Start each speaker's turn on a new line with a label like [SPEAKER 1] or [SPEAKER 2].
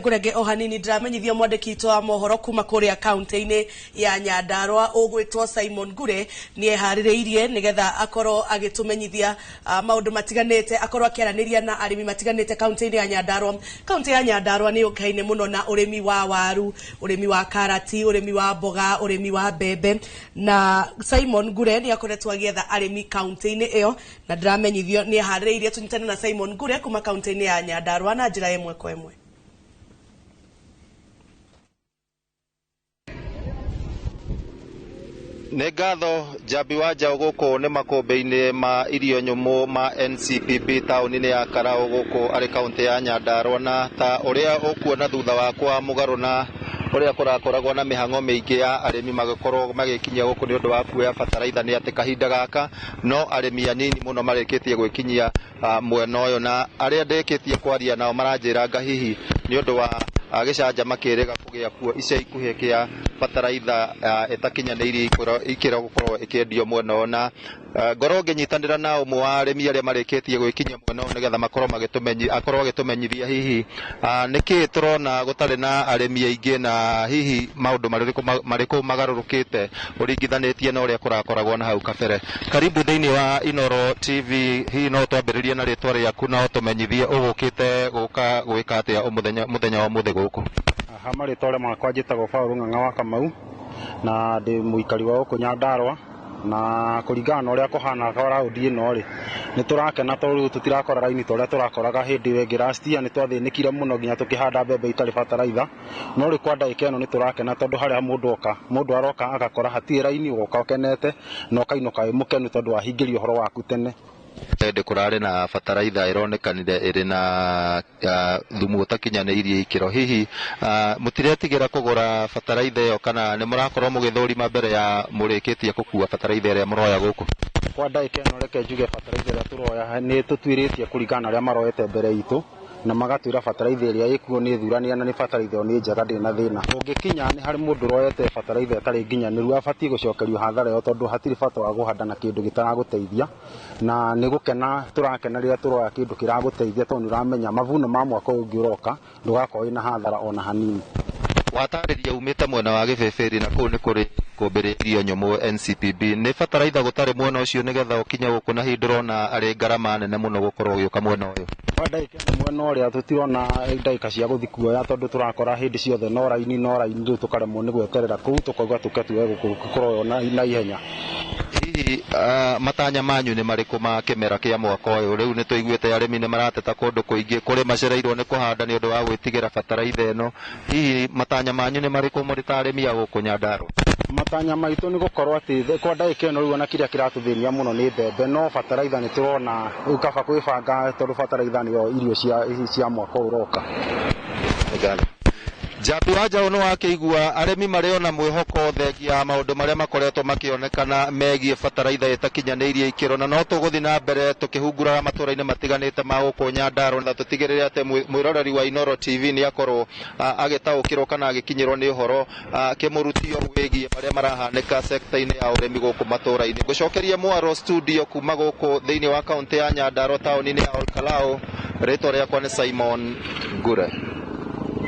[SPEAKER 1] ngurege ohanini ndiramenyithia mwandiki wa mohoro kuma kuria county-ini ya Nyandarua ugwitwo Simon Ngure ni ehaririirie nigetha akorwo agitumenyithia maundu matiganite akorwo akiaraniria na arimi matiganite county-ini ya Nyandarua. County ya Nyandarua ni ukaine muno na urimi wa waru, urimi wa karati, urimi wa mboga, urimi wa bebe, na Simon Ngure ni akoretwo agietha arimi county-ini iyo na ndiramenyithio ni ehaririirie tunyitane na Simon Ngure kuma county-ini ya Nyandarua na njira imwe kwa imwe.
[SPEAKER 2] Negatho Jabi Wanja guku ni makombe-ini ma irio nyumu ma NCPB tauni-ini ya Karau guku ari kaunti ya Nyandarua, na ta uria ukuona thutha wakwa mugaru na uria kurakoragwo na mihango mingi ya arimi magakorwo magikinyia guku ni undu wa kuoya bataraitha ni ati kahinda gaka no arimi anini muno marikitie gwikinyia mwena uyu, na aria ndekitie kwaria nao maranjiranga hihi ni undu wa gicanja makirega kugia kuo ica ikuhi kia bataraitha itakinyanirie ikira gukorwo ikiendio mwena ona ngoro nginyitanira na umwe wa arimi aria marikitie gwikinyia mwena ona nigetha makorwo akorwo agitumenyithia hihi niki turona gutari na arimi aingi na hihi maundu mariku magarurukite uringithanitie na uria kurakoragwo na hau kabere. Karibu thiini wa Inoro TV. Hihi no twambiririe na ritwa riaku na utumenyithie ugukite guka gwika atia muthenya wa muthi guku.
[SPEAKER 3] Hamari tore makwa njitagwo Paul Ng'ang'a wa Kamau na ndi muikari wa guku Nyandarua, na kuringana na uria kuhana raundi ino ri ni turakena tondu tutirakora raini toria turakoraga hindi wengi last year ni twathinikire muno nginya tukihanda mbembe itari bataraitha, no ri kwa ndaika ino ni turakena tondu haria mundu aroka agakora hatie raini ugoka ukenete no ukainuka mukenu tondu wahingirio horo waku tene.
[SPEAKER 2] Ndi kurare na bataraitha ironekanire iri na thumu utakinyanirie ikiro. Hihi mutiretigira kugura bataraitha iyo kana ni murakorwo mugithurima mbere ya murikitie gukua bataraitha iria muroya guku?
[SPEAKER 3] Kwa ndaika ino reke njuge bataraitha iria turoya ni tutwiritie kuringana aria maroete mbere itu na magatwira bataraitha iria ikuo ni thurania na ni bataraitha ni njega ndina thina. Ungikinya ni hari mundu royete bataraitha tari nginyaniru abatie gucokerio hathara yo tondu hatiri bata wa guhanda na kindu gitaraguteithia, na ni gukena turakena riria turoya kindu kiraguteithia tondu uramenya mavuno ma mwaka ungi uroka ndugakorwo ina hathara ona hanini.
[SPEAKER 2] Watariria umite mwena wa Gibeberi na kuu ni kuri kumbiririo nyumu NCPB ni bataraitha gutari mwena ucio nigetha ukinya guku na hindi rona ari ngarama nene muno gukorwo ugiuka mwena uyu?
[SPEAKER 3] Ndaika mwena uria tutirona ndaika cia guthikuoya tondu turakora hindi ciothe no raini riu tukaremwo ni gweterera kuu tukauga tuketue gukorwo na ihenya.
[SPEAKER 2] Hihi matanya manyu ni mariku ma kimera kia mwaka uyu? Riu ni tuiguite arimi ni marateta kundu kuingi kuri macereirwo ni kuhanda ni undu wa gwitigira bataraitha ino. Hihi matanya manyu ni mariku muri ta arimi a guku Nyandarua?
[SPEAKER 3] Matanya maitu ni gukorwo ati kwa ndaika ino riu ona kiria kiratuthinia muno ni mbembe, no bataraitha ni turona ukaba kwibanga tondu bataraitha ni irio cia mwaka uroka.
[SPEAKER 2] Jabi Wanja uno wakeigua arimi mariona mwihoko thengia maundu maria makoretwo makionekana megie bataraitha itakinyanirie ikiro, na no tuguthi na mbere tukihungura matura-ini matiganite ma guku Nyandarua na tutigirire ati mwiroreri wa Inoro TV ni akorwo agitaukirwo kana agikinyirwo ni uhoro kimurutio wigie maria marahanika sekta-ini ya urimi guku matura-ini. Gucokeria mwaro studio kuma guku thiini wa kaunti ya Nyandarua tauni-ini ya Olkalau, ritwa riakwa ni Simon Ngure.